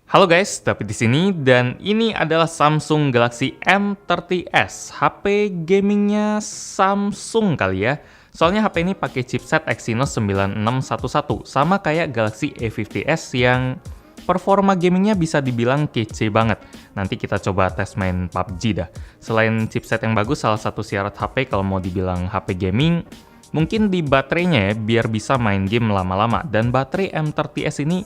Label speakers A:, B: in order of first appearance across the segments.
A: Halo guys, David di sini dan ini adalah Samsung Galaxy M30s, HP gamingnya Samsung kali ya. Soalnya HP ini pakai chipset Exynos 9611, sama kayak Galaxy A50s yang performa gamingnya bisa dibilang kece banget. Nanti kita coba tes main PUBG dah. Selain chipset yang bagus, salah satu syarat HP kalau mau dibilang HP gaming, mungkin di baterainya ya, biar bisa main game lama-lama. Dan baterai M30s ini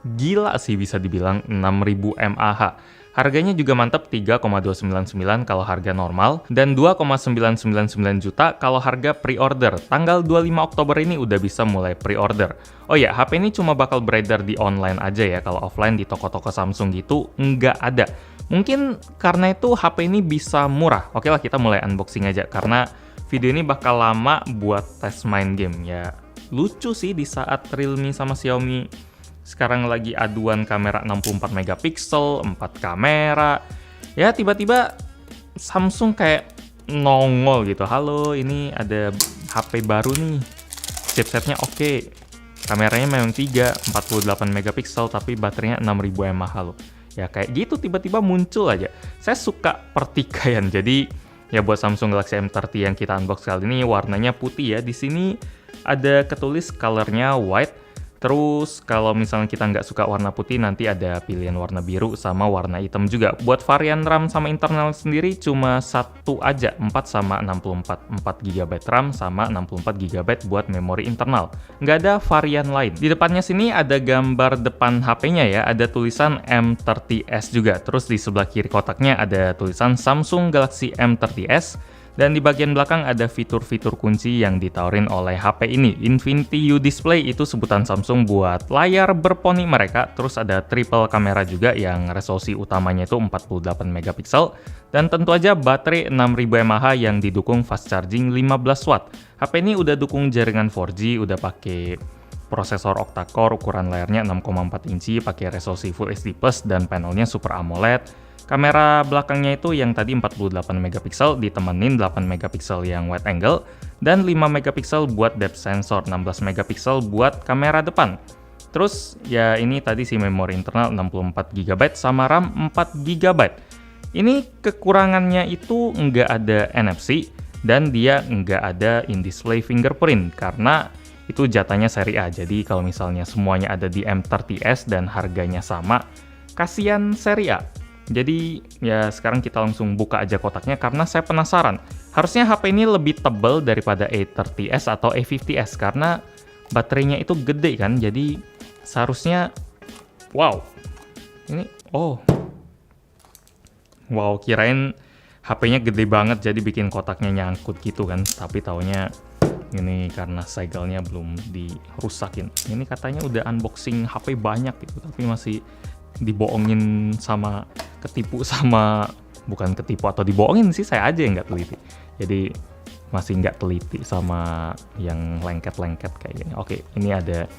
A: gila sih bisa dibilang 6000 mAh. Harganya juga mantap 3,299 kalau harga normal dan 2,999 juta kalau harga pre-order. Tanggal 25 Oktober ini udah bisa mulai pre-order. Oh ya, HP ini cuma bakal beredar di online aja ya, kalau offline di toko-toko Samsung gitu nggak ada. Mungkin karena itu HP ini bisa murah. Oke lah, kita mulai unboxing aja karena video ini bakal lama buat tes main game ya. Lucu sih di saat Realme sama Xiaomi sekarang lagi aduan kamera 64 megapiksel, 4 kamera. Ya tiba-tiba Samsung kayak nongol gitu. Halo, ini ada HP baru nih. Chipsetnya oke. Kameranya memang 48 megapiksel tapi baterainya 6000 mAh loh. Ya kayak gitu tiba-tiba muncul aja. Saya suka pertikaian. Jadi ya buat Samsung Galaxy M30 yang kita unbox kali ini warnanya putih ya. Di sini ada ketulis colornya white. Terus kalau misalnya kita nggak suka warna putih, nanti ada pilihan warna biru sama warna hitam juga. Buat varian RAM sama internal sendiri cuma satu aja, 4 sama 64. 4 GB RAM sama 64 GB buat memori internal. Nggak ada varian lain. Di depannya sini ada gambar depan HP-nya ya, ada tulisan M30s juga. Terus di sebelah kiri kotaknya ada tulisan Samsung Galaxy M30s. Dan di bagian belakang ada fitur-fitur kunci yang ditawarin oleh HP ini. Infinity U Display itu sebutan Samsung buat layar berponi mereka. Terus ada triple kamera juga yang resolusi utamanya itu 48 megapiksel. Dan tentu aja baterai 6000 mAh yang didukung fast charging 15 watt. HP ini udah dukung jaringan 4G, udah pakai prosesor octa-core, ukuran layarnya 6,4 inci, pakai resolusi Full HD+, dan panelnya Super AMOLED. Kamera belakangnya itu yang tadi 48 megapiksel ditemenin 8 megapiksel yang wide angle dan 5 megapiksel buat depth sensor, 16 megapiksel buat kamera depan. Terus ya ini tadi si memori internal 64 GB sama RAM 4 GB. Ini kekurangannya itu nggak ada NFC dan dia nggak ada in-display fingerprint karena itu jatahnya seri A. Jadi kalau misalnya semuanya ada di M30s dan harganya sama, kasihan seri A. Jadi ya sekarang kita langsung buka aja kotaknya karena saya penasaran. Harusnya HP ini lebih tebal daripada A30s atau A50s karena baterainya itu gede kan. Jadi seharusnya wow. Ini wow, kirain HP-nya gede banget jadi bikin kotaknya nyangkut gitu kan. Tapi taunya ini karena segelnya belum dirusakin. Ini katanya udah unboxing HP banyak gitu tapi masih dibohongin sama ketipu sama, bukan ketipu atau dibohongin sih, saya aja yang nggak teliti. Jadi masih nggak teliti sama yang lengket-lengket kayak gini. Oke, ini ada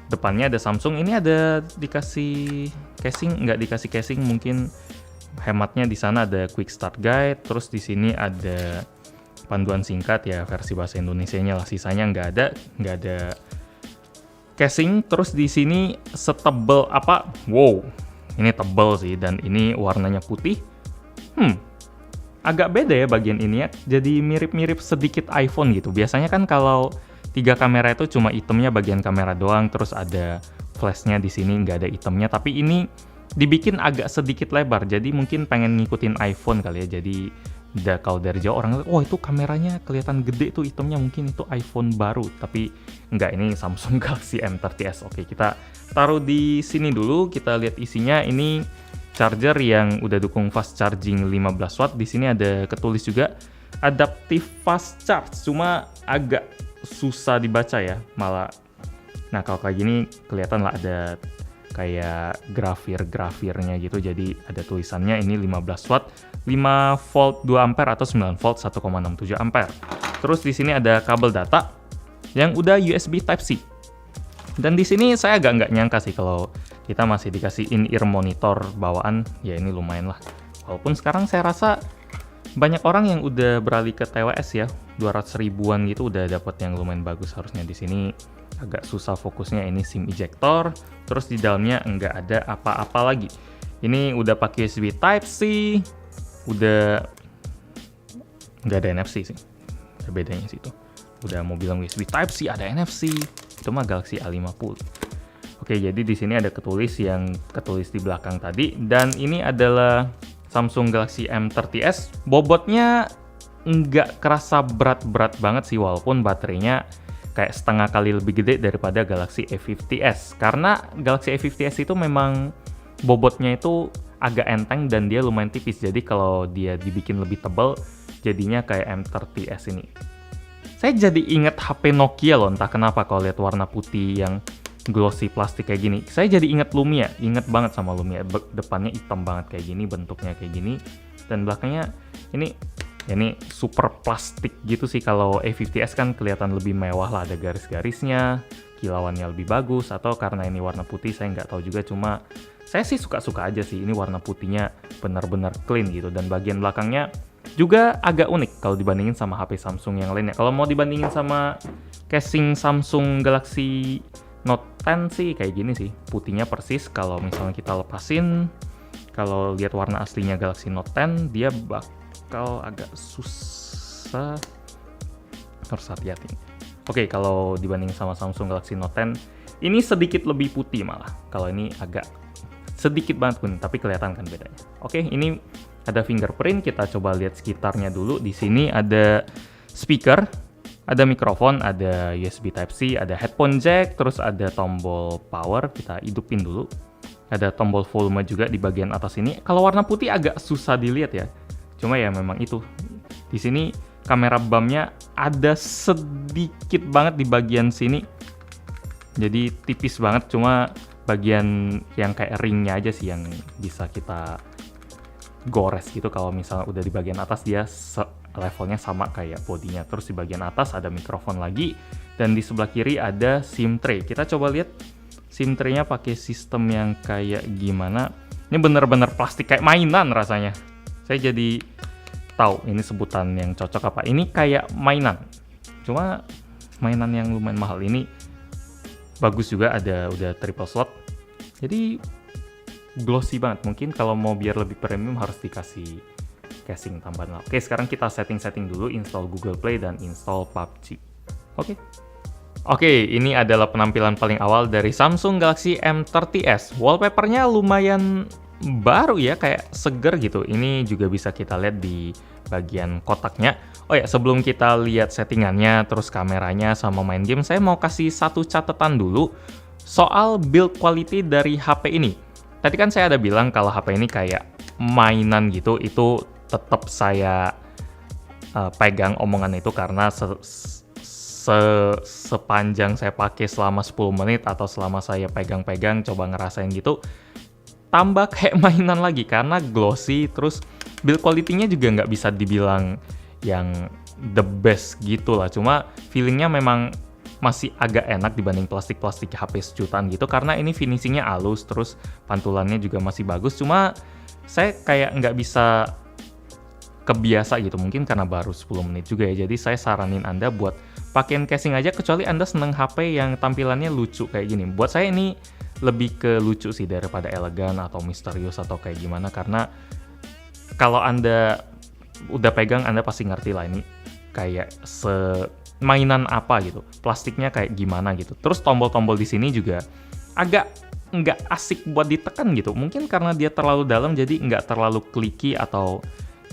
A: depannya ada Samsung, ini ada dikasih casing, nggak dikasih casing, mungkin hematnya di sana ada quick start guide, terus di sini ada panduan singkat ya versi bahasa Indonesianya lah, sisanya nggak ada casing. Terus di sini setebel apa? Wow, ini tebel sih dan ini warnanya putih. Agak beda ya bagian ini ya. Jadi mirip-mirip sedikit iPhone gitu. Biasanya kan kalau 3 kamera itu cuma itemnya bagian kamera doang, terus ada flashnya di sini nggak ada itemnya. Tapi ini dibikin agak sedikit lebar. Jadi mungkin pengen ngikutin iPhone kali ya. Jadi kalau dari jauh orang lihat, oh itu kameranya kelihatan gede tuh itemnya, mungkin itu iPhone baru. Tapi enggak, ini Samsung Galaxy M30s. Oke, kita taruh di sini dulu, kita lihat isinya. Ini charger yang udah dukung fast charging 15 watt. Di sini ada ketulis juga adaptive fast charge, cuma agak susah dibaca ya malah. Nah kalau kayak gini kelihatan lah ada kayak grafirnya gitu, jadi ada tulisannya ini 15 watt, 5 volt 2 ampere atau 9 volt 1,67 ampere. Terus di sini ada kabel data yang udah USB Type-C. Dan di sini saya agak nggak nyangka sih kalau kita masih dikasih in-ear monitor bawaan, ya ini lumayan lah. Walaupun sekarang saya rasa banyak orang yang udah beralih ke TWS ya, 200 ribuan gitu udah dapat yang lumayan bagus harusnya. Di sini agak susah fokusnya. Ini SIM ejector, terus di dalamnya nggak ada apa-apa lagi. Ini udah pakai USB Type-C, udah nggak ada NFC sih. Ada bedanya sih itu. Udah mau bilang USB Type-C, ada NFC. Itu mah Galaxy A50. Oke, jadi di sini ada ketulis di belakang tadi, dan ini adalah Samsung Galaxy M30s. Bobotnya nggak kerasa berat-berat banget sih, walaupun baterainya kayak setengah kali lebih gede daripada Galaxy A50s. Karena Galaxy A50s itu memang bobotnya itu agak enteng dan dia lumayan tipis. Jadi kalau dia dibikin lebih tebal, jadinya kayak M30s ini. Saya jadi inget HP Nokia loh, entah kenapa kalau lihat warna putih yang glossy plastik kayak gini. Saya jadi inget Lumia, inget banget sama Lumia. Depannya hitam banget kayak gini, bentuknya kayak gini. Dan belakangnya ini super plastik gitu sih. Kalau A50s kan kelihatan lebih mewah lah, ada garis-garisnya, kilauannya lebih bagus. Atau karena ini warna putih, saya nggak tahu juga. Cuma saya sih suka-suka aja sih, ini warna putihnya benar-benar clean gitu. Dan bagian belakangnya juga agak unik kalau dibandingin sama HP Samsung yang lainnya. Kalau mau dibandingin sama casing Samsung Galaxy Note 10 sih kayak gini sih. Putihnya persis. Kalau misalnya kita lepasin, kalau lihat warna aslinya Galaxy Note 10, dia bakal agak susah. Harus hati-hati. Oke, kalau dibanding sama Samsung Galaxy Note 10, ini sedikit lebih putih malah. Kalau ini agak sedikit banget pun, tapi kelihatan kan bedanya. Oke, ini ada fingerprint. Kita coba lihat sekitarnya dulu. Di sini ada speaker, ada mikrofon, ada USB Type-C, ada headphone jack, terus ada tombol power. Kita hidupin dulu. Ada tombol volume juga di bagian atas ini. Kalau warna putih agak susah dilihat ya. Cuma ya memang itu. Di sini kamera bumpnya ada sedikit banget di bagian sini. Jadi tipis banget, cuma bagian yang kayak ringnya aja sih yang bisa kita gores gitu. Kalau misalnya udah di bagian atas, dia levelnya sama kayak bodinya. Terus di bagian atas ada mikrofon lagi, dan di sebelah kiri ada SIM tray. Kita coba lihat SIM tray-nya pakai sistem yang kayak gimana. Ini bener-bener plastik kayak mainan rasanya. Saya jadi tahu ini sebutan yang cocok apa. Ini kayak mainan, cuma mainan yang lumayan mahal. Ini bagus juga, ada udah triple slot. Jadi glossy banget. Mungkin kalau mau biar lebih premium harus dikasih casing tambahan. Oke, sekarang kita setting dulu, install Google Play dan install PUBG. Oke, ini adalah penampilan paling awal dari Samsung Galaxy M30s. Wallpapernya lumayan baru ya, kayak seger gitu. Ini juga bisa kita lihat di bagian kotaknya. Oh ya, sebelum kita lihat settingannya, terus kameranya sama main game, saya mau kasih satu catatan dulu soal build quality dari HP ini. Tadi kan saya ada bilang kalau HP ini kayak mainan gitu. Itu tetap saya pegang omongan itu karena sepanjang saya pakai selama 10 menit atau selama saya pegang-pegang coba ngerasain gitu, tambah kayak mainan lagi karena glossy. Terus build quality-nya juga nggak bisa dibilang yang the best gitu lah, cuma feelingnya memang masih agak enak dibanding plastik-plastik HP sejutaan gitu, karena ini finishingnya halus, terus pantulannya juga masih bagus. Cuma saya kayak nggak bisa kebiasa gitu, mungkin karena baru 10 menit juga ya. Jadi saya saranin Anda buat pakein casing aja, kecuali Anda seneng HP yang tampilannya lucu kayak gini. Buat saya ini lebih ke lucu sih daripada elegan atau misterius atau kayak gimana, karena kalau Anda udah pegang, Anda pasti ngerti lah ini kayak mainan apa gitu, plastiknya kayak gimana gitu. Terus tombol-tombol di sini juga agak nggak asik buat ditekan gitu, mungkin karena dia terlalu dalam jadi nggak terlalu clicky atau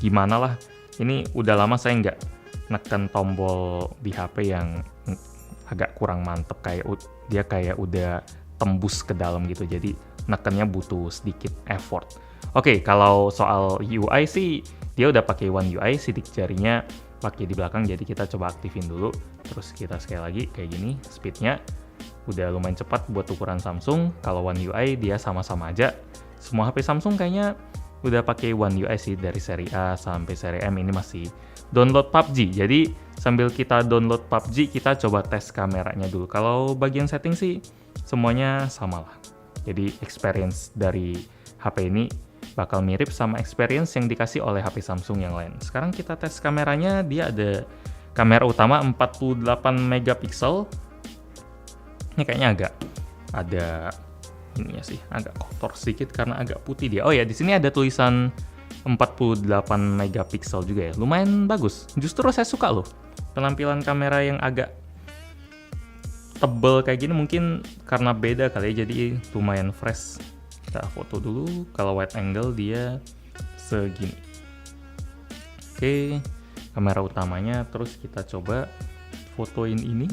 A: gimana lah. Ini udah lama saya nggak neken tombol di HP yang agak kurang mantep, kayak dia kayak udah tembus ke dalam gitu, jadi nekennya butuh sedikit effort. Oke, kalau soal UI sih dia udah pakai One UI, sidik jarinya pakai di belakang, jadi kita coba aktifin dulu. Terus kita sekali lagi kayak gini, speednya udah lumayan cepat buat ukuran Samsung. Kalau One UI dia sama-sama aja. Semua HP Samsung kayaknya udah pakai One UI sih, dari seri A sampai seri M. Ini masih download PUBG, jadi sambil kita download PUBG kita coba tes kameranya dulu. Kalau bagian setting sih semuanya sama lah, jadi experience dari HP ini bakal mirip sama experience yang dikasih oleh HP Samsung yang lain. Sekarang kita tes kameranya. Dia ada kamera utama 48 megapiksel, Ini kayaknya agak ada ini ya sih, agak kotor sedikit karena agak putih dia. Oh ya, di sini ada tulisan 48 megapiksel juga ya. Lumayan bagus. Justru saya suka loh. Penampilan kamera yang agak tebel kayak gini mungkin karena beda kali ya, jadi lumayan fresh. Kita foto dulu. Kalau wide angle dia segini. Oke, kamera utamanya. Terus kita coba fotoin ini.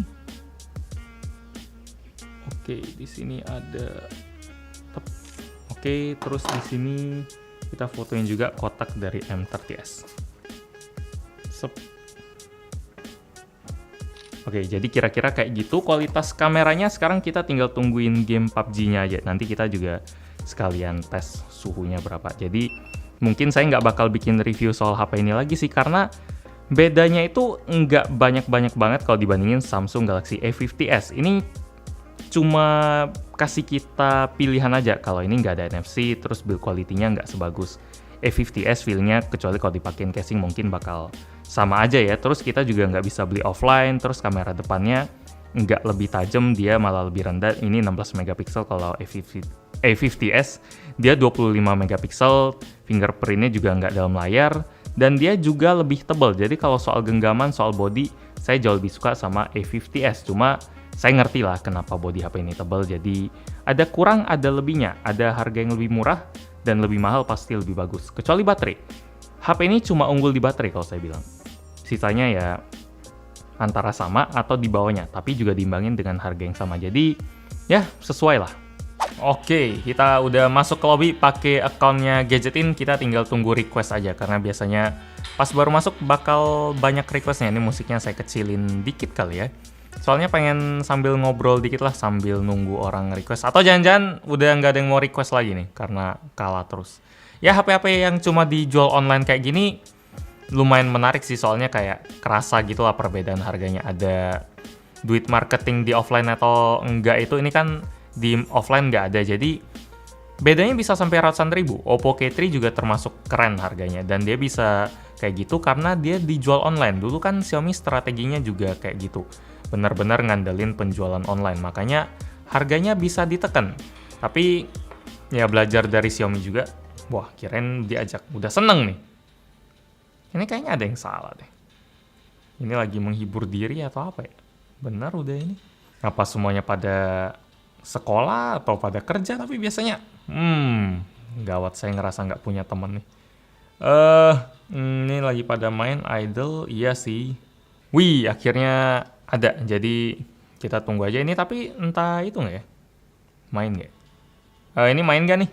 A: Oke, di sini ada. Oke, terus di sini kita fotoin juga kotak dari M30s. Sep. Oke, jadi kira-kira kayak gitu kualitas kameranya. Sekarang kita tinggal tungguin game PUBG-nya aja. Nanti kita juga sekalian tes suhunya berapa. Jadi mungkin saya nggak bakal bikin review soal HP ini lagi sih, karena bedanya itu nggak banyak-banyak banget kalau dibandingin Samsung Galaxy A50s. Ini cuma kasih kita pilihan aja. Kalau ini nggak ada NFC, terus build quality-nya nggak sebagus A50s feel-nya, kecuali kalau dipakein casing mungkin bakal sama aja ya. Terus kita juga nggak bisa beli offline, terus kamera depannya nggak lebih tajam, dia malah lebih rendah. Ini 16 megapiksel kalau A50s, dia 25 megapiksel, fingerprint-nya juga nggak dalam layar, dan dia juga lebih tebal. Jadi kalau soal genggaman, soal body, saya jauh lebih suka sama A50s. Cuma saya ngerti lah kenapa body HP ini tebal, jadi ada kurang, ada lebihnya. Ada harga yang lebih murah, dan lebih mahal pasti lebih bagus. Kecuali baterai. HP ini cuma unggul di baterai kalau saya bilang. Sisanya ya antara sama atau di bawahnya, tapi juga diimbangin dengan harga yang sama. Jadi ya sesuai lah. Oke, kita udah masuk ke lobby pakai akunnya Gadgetin. Kita tinggal tunggu request aja, karena biasanya pas baru masuk bakal banyak requestnya. Ini musiknya saya kecilin dikit kali ya. Soalnya pengen sambil ngobrol dikit lah, sambil nunggu orang request. Atau jangan-jangan udah nggak ada yang mau request lagi nih, karena kalah terus. Ya HP-HP yang cuma dijual online kayak gini lumayan menarik sih, soalnya kayak kerasa gitu lah perbedaan harganya. Ada duit marketing di offline atau enggak itu, ini kan di offline nggak ada. Jadi bedanya bisa sampai ratusan ribu. Oppo K3 juga termasuk keren harganya, dan dia bisa kayak gitu karena dia dijual online. Dulu kan Xiaomi strateginya juga kayak gitu, benar-benar ngandelin penjualan online, makanya harganya bisa ditekan. Tapi ya belajar dari Xiaomi juga. Wah, kirain diajak, udah seneng nih. Ini kayaknya ada yang salah deh. Ini lagi menghibur diri atau apa ya? Benar udah ini. Apa semuanya pada sekolah atau pada kerja? Tapi biasanya gawat, saya ngerasa nggak punya temen nih. Ini lagi pada main Idol. Iya sih. Wih, akhirnya ada. Jadi kita tunggu aja ini, tapi entah itu nggak ya? Main nggak? Ini main nggak nih?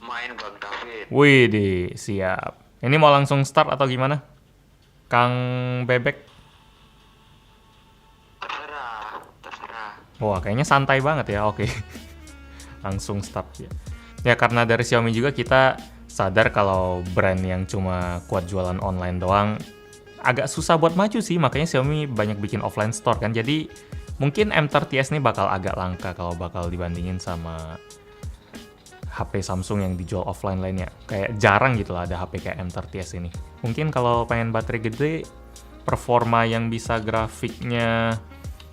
B: Main Bang David.
A: Wih deh, siap. Ini mau langsung start atau gimana? Kang Bebek?
B: Terserah.
A: Wah, kayaknya santai banget ya. Oke. Langsung start ya. Ya karena dari Xiaomi juga kita sadar kalau brand yang cuma kuat jualan online doang agak susah buat maju sih, makanya Xiaomi banyak bikin offline store kan. Jadi mungkin M30s ini bakal agak langka kalau bakal dibandingin sama HP Samsung yang dijual offline lainnya. Kayak jarang gitu lah ada HP kayak M30s ini. Mungkin kalau pengen baterai gede, performa yang bisa grafiknya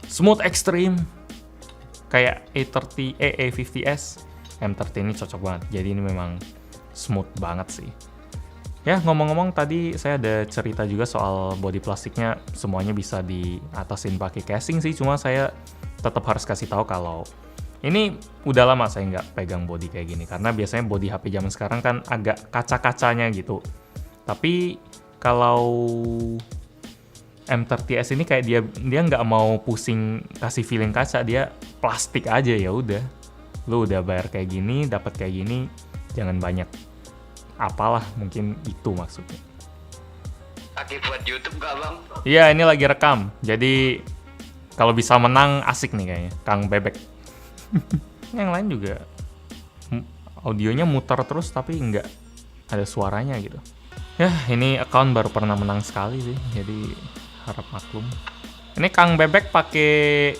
A: smooth extreme kayak A50s, M30 ini cocok banget. Jadi ini memang smooth banget sih. Ya, ngomong-ngomong tadi saya ada cerita juga soal body plastiknya, semuanya bisa diatasin pakai casing sih, cuma saya tetap harus kasih tahu kalau ini udah lama saya nggak pegang body kayak gini, karena biasanya body HP zaman sekarang kan agak kaca-kacanya gitu. Tapi kalau M30s ini kayak dia nggak mau pusing kasih feeling kaca, dia plastik aja. Ya udah, lu udah bayar kayak gini, dapat kayak gini, jangan banyak apalah, mungkin itu maksudnya.
B: Lagi buat YouTube gak Bang?
A: Iya, ini lagi rekam. Jadi kalau bisa menang asik nih kayaknya, Kang Bebek. Yang lain juga audionya muter terus tapi nggak ada suaranya gitu. Ya, ini account baru pernah menang sekali sih, jadi harap maklum. Ini Kang Bebek pakai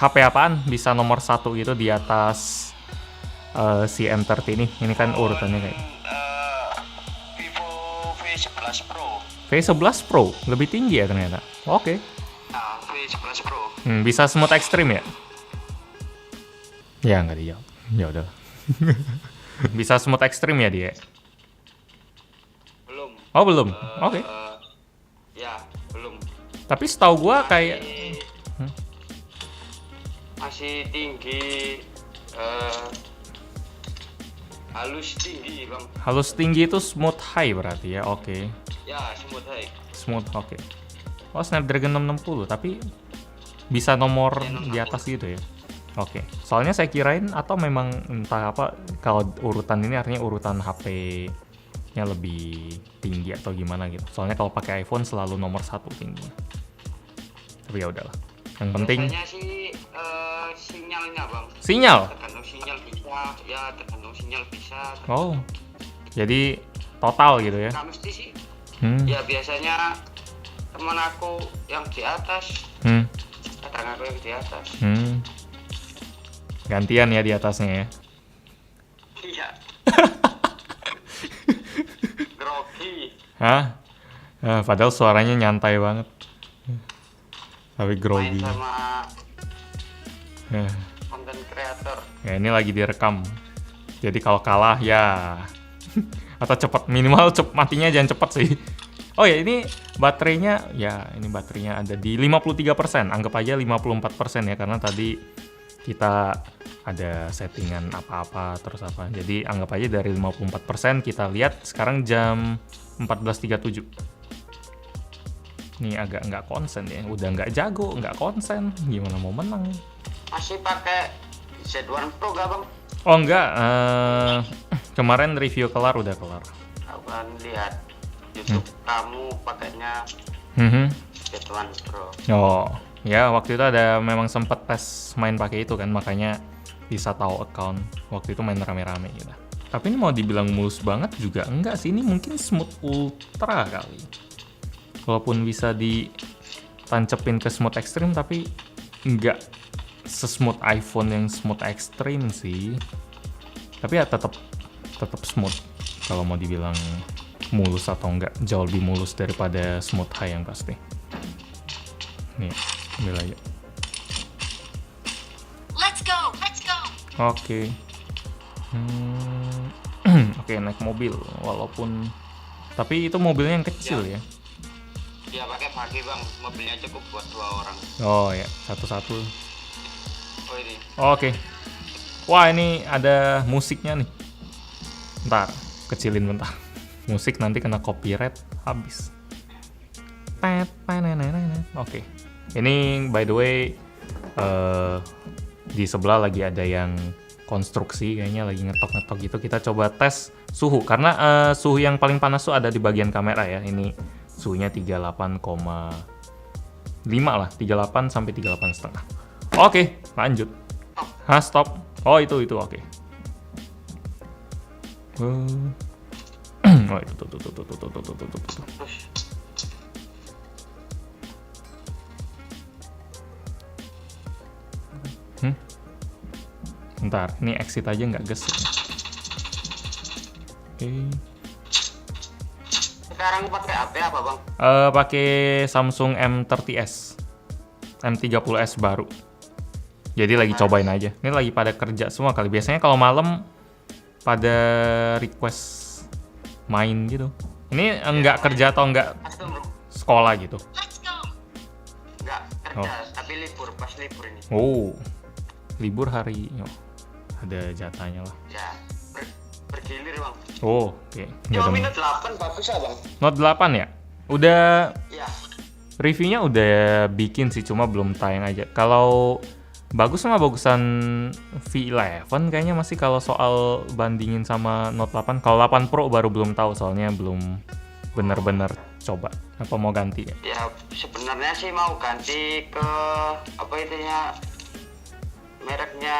A: HP apaan? Bisa nomor 1 gitu di atas si M30 ini. Ini kan urutannya kayak
B: Vivo V11 Pro.
A: V11 Pro lebih tinggi ya ternyata. Oke.
B: Nah, V11 Pro.
A: Bisa smooth ekstrim ya? Ya nggak dijawab. Ya udah. Bisa smooth ekstrim ya dia?
B: Belum.
A: Oh belum. Oke.
B: Ya, belum.
A: Tapi setahu gua kayak
B: Masih tinggi, halus tinggi bang.
A: halus tinggi itu smooth high berarti ya. Oke.
B: Ya, smooth high.
A: Smooth, oke. Oh, Snapdragon 660, tapi bisa nomor di atas gitu ya? Oke. Soalnya saya kirain, atau memang entah apa, kalau urutan ini artinya urutan HP-nya lebih tinggi atau gimana gitu. Soalnya kalau pakai iPhone selalu nomor 1 tinggi. Tapi ya udahlah. Yang penting
B: Biasanya sih sinyalnya bang.
A: sinyal.
B: Tergantung sinyal bisa, ya tergantung sinyal bisa.
A: Oh. Jadi total gitu ya.
B: Nggak mesti sih.
A: Hmm.
B: Ya biasanya teman aku yang di atas,
A: Hmm.
B: kadang aku yang di atas.
A: Hmm. Gantian ya di atasnya ya.
B: Iya. Grogi.
A: Hah? Padahal suaranya nyantai banget. Tapi
B: Main
A: grogi.
B: sama
A: Eh,
B: konten kreator.
A: Ya ini lagi direkam. Jadi kalau kalah ya atau cepat, minimal matinya jangan cepat sih. Oh ya, ini baterainya ya, ini baterainya ada di 53%. Anggap aja 54% ya, karena tadi kita ada settingan apa-apa terus apa. Jadi anggap aja dari 54%, kita lihat sekarang jam 14.37. Ini agak nggak konsen ya, udah nggak jago, nggak konsen, gimana mau menang?
B: Masih pakai Z1 Pro gak bang?
A: Oh enggak, kemarin review kelar, udah kelar.
B: Aku kan lihat YouTube kamu pakainya
A: Mhm.
B: Z1 Pro.
A: Oh, ya waktu itu ada memang sempet tes main pakai itu kan, makanya bisa tahu account. Waktu itu main rame-rame gitu. Tapi ini mau dibilang mulus banget juga enggak sih, ini mungkin smooth ultra kali. Walaupun bisa ditancepin ke smooth extreme, tapi enggak sesmooth iPhone yang smooth extreme sih. Tapi ya tetap smooth. Kalau mau dibilang mulus atau enggak, jauh lebih mulus daripada smooth high yang pasti. Nih, ambil aja.
C: Let's go, let's go.
A: Oke. Oke, naik mobil. Walaupun, tapi itu mobilnya yang kecil ya.
B: Dia pakai bagi bang, mobilnya cukup buat 2 orang.
A: Oh ya, satu-satu.
B: Oh ini.
A: Oke. Wah, ini ada musiknya nih. Bentar, kecilin bentar. Musik nanti kena copyright, habis. Oke. Ini by the way, di sebelah lagi ada yang konstruksi, kayaknya lagi ngetok-ngetok gitu. Kita coba tes suhu, karena suhu yang paling panas tuh ada di bagian kamera ya. Ini suhunya 38,5 lah, 38 sampai 38,5. Oke, lanjut. Hah, stop. Oh, itu oke. Oh, itu tuh.
B: Terus
A: Bentar, ini exit aja nggak ges. Oke.
B: sekarang pakai HP apa bang?
A: Pakai Samsung M30s. M30s baru. Jadi lagi cobain aja. Ini lagi pada kerja semua kali. Biasanya kalau malam pada request main gitu. Ini enggak kerja atau enggak
B: Custom bro.
A: sekolah gitu.
C: Let's go.
B: Enggak kerja,
A: Oh.
B: tapi libur, pas libur ini.
A: Oh, libur hari. Oh, ada jatahnya lah.
B: Ya, bergilir bang.
A: Oh, oke. Nggak
B: Cuma
A: ada-
B: minus 8 bagus ya bang?
A: Note 8 ya? Udah,
B: Ya.
A: reviewnya udah bikin sih, cuma belum tayang aja. Kalau bagus mah bagusan V11 kayaknya masih, kalau soal bandingin sama Note 8. Kalau 8 Pro baru belum tahu, soalnya belum bener-bener coba. Apa mau ganti ya?
B: Ya sebenarnya sih mau ganti ke apa itunya, mereknya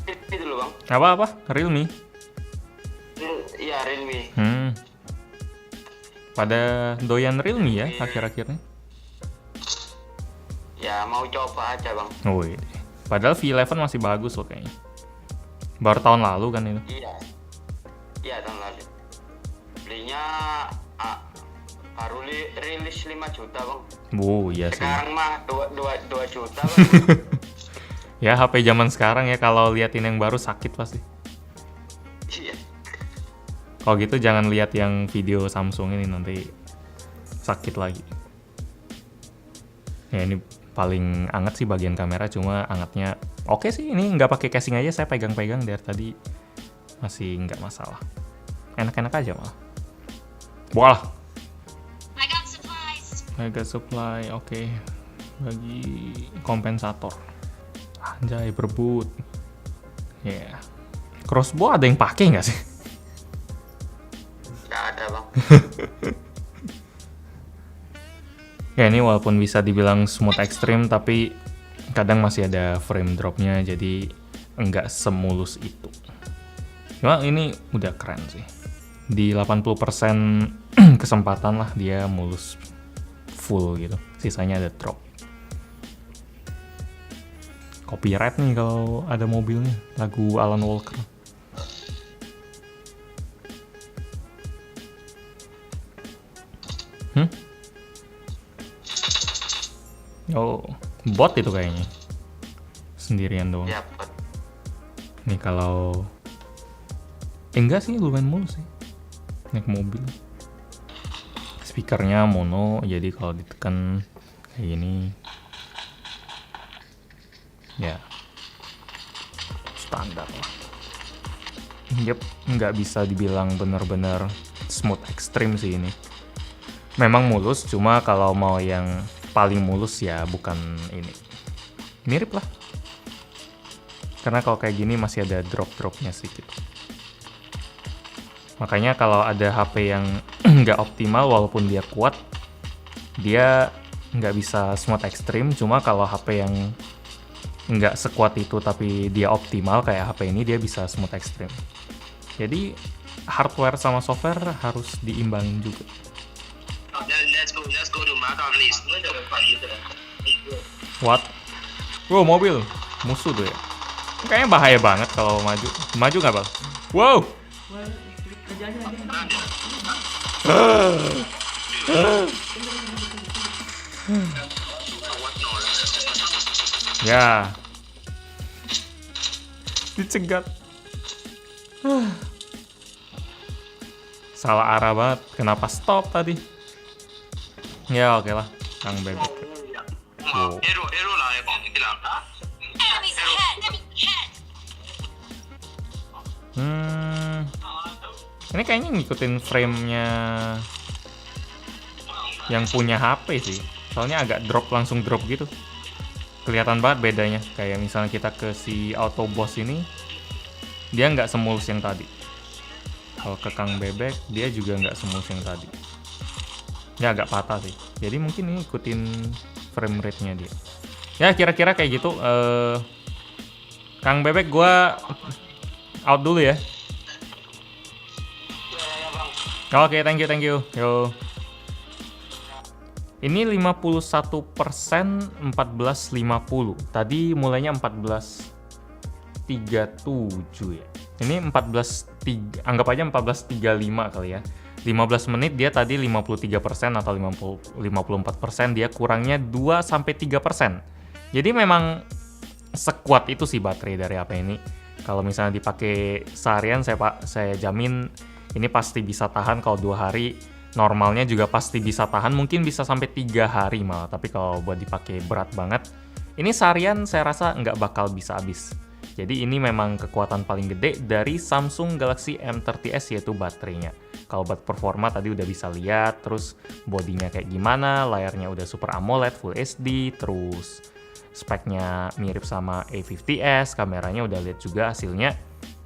B: Realme dulu bang.
A: Apa-apa? Realme?
B: Iya Realme.
A: Pada doyan Realme ya akhir-akhirnya?
B: Ya mau coba aja bang.
A: Oh iya. Padahal V11 masih bagus loh kayaknya. Baru tahun lalu kan itu.
B: Iya. Iya tahun lalu. Belinya baru rilis 5 juta bang.
A: Iya sih.
B: Sekarang mah 2 juta bang.
A: Ya HP zaman sekarang ya, kalau liatin yang baru sakit pasti.
B: Iya.
A: Kalau gitu jangan lihat yang video Samsung ini, nanti sakit lagi. Ya ini paling anget sih bagian kamera, cuma angetnya oke sih, ini nggak pakai casing aja, saya pegang-pegang dari tadi masih nggak masalah. Enak-enak aja malah. Wah. Mega supply, oke. Bagi kompensator. Anjay, berebut. Ya. Yeah. Crossbow ada yang pakai nggak sih?
B: Nggak ada bang.
A: Ya ini walaupun bisa dibilang smooth extreme, tapi kadang masih ada frame dropnya, jadi nggak semulus itu. Cuma ini udah keren sih. Di 80% kesempatan lah dia mulus full gitu. Sisanya ada drop. Copyright nih kalau ada mobilnya, lagu Alan Walker. Oh, bot itu kayaknya. Sendirian doang.
B: Ya, bot.
A: Nih kalau enggak sih, lumayan mulus sih. Naik mobil. Speakernya mono, jadi kalau ditekan kayak gini. Ya, standar lah. Yep, nggak bisa dibilang bener-bener smooth extreme sih ini. Memang mulus, cuma kalau mau yang paling mulus ya bukan ini. Mirip lah. Karena kalau kayak gini masih ada drop-dropnya sedikit. Makanya kalau ada HP yang nggak optimal walaupun dia kuat, dia nggak bisa smooth extreme. Cuma kalau HP yang nggak sekuat itu tapi dia optimal kayak HP ini, dia bisa smooth extreme. Jadi hardware sama software harus diimbangin juga. What? Wow, mobil musuh tuh ya. Kayaknya bahaya banget kalau maju. Maju nggak bang? Wow. Ya. Dicegat. Salah arah banget. Kenapa stop tadi? Ya oke lah, Kang Bebek. Wow. Ini kayaknya ngikutin frame-nya yang punya HP sih. Soalnya agak langsung drop gitu. Kelihatan banget bedanya. Kayak misalnya kita ke si Auto Boss ini, dia nggak semulus yang tadi. Kalau ke Kang Bebek, dia juga nggak semulus yang tadi. Ya agak patah sih. Jadi mungkin ini ikutin frame rate-nya dia. Ya kira-kira kayak gitu. Kang Bebek, gua out dulu ya. Oke, thank you. Yo. Ini 51% 14.50. Tadi mulainya 14.37 ya. Ini 14.3, anggap aja 14.35 kali ya. 15 menit dia tadi 53% atau 54%, dia kurangnya 2-3%. Jadi memang sekuat itu sih baterai dari HP ini. Kalau misalnya dipakai seharian, saya jamin ini pasti bisa tahan. Kalau 2 hari, normalnya juga pasti bisa tahan. Mungkin bisa sampai 3 hari malah. Tapi kalau buat dipakai berat banget, ini seharian saya rasa nggak bakal bisa habis. Jadi ini memang kekuatan paling gede dari Samsung Galaxy M30s, yaitu baterainya. Kalau buat performa tadi udah bisa lihat, terus bodinya kayak gimana, layarnya udah Super AMOLED Full HD, terus speknya mirip sama A50s, kameranya udah lihat juga hasilnya.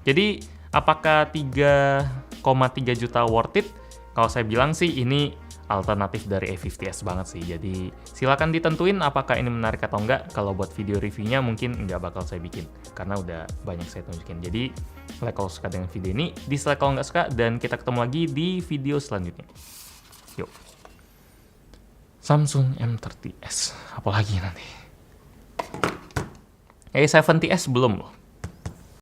A: Jadi apakah 3,3 juta worth it? Kalau saya bilang sih ini alternatif dari A50s banget sih. Jadi silakan ditentuin apakah ini menarik atau enggak. Kalau buat video reviewnya mungkin nggak bakal saya bikin, karena udah banyak saya tunjukin. Jadi like kalau suka dengan video ini, dislike kalau nggak suka, dan kita ketemu lagi di video selanjutnya. Yuk. Samsung M30s, apalagi nanti. A70s belum loh.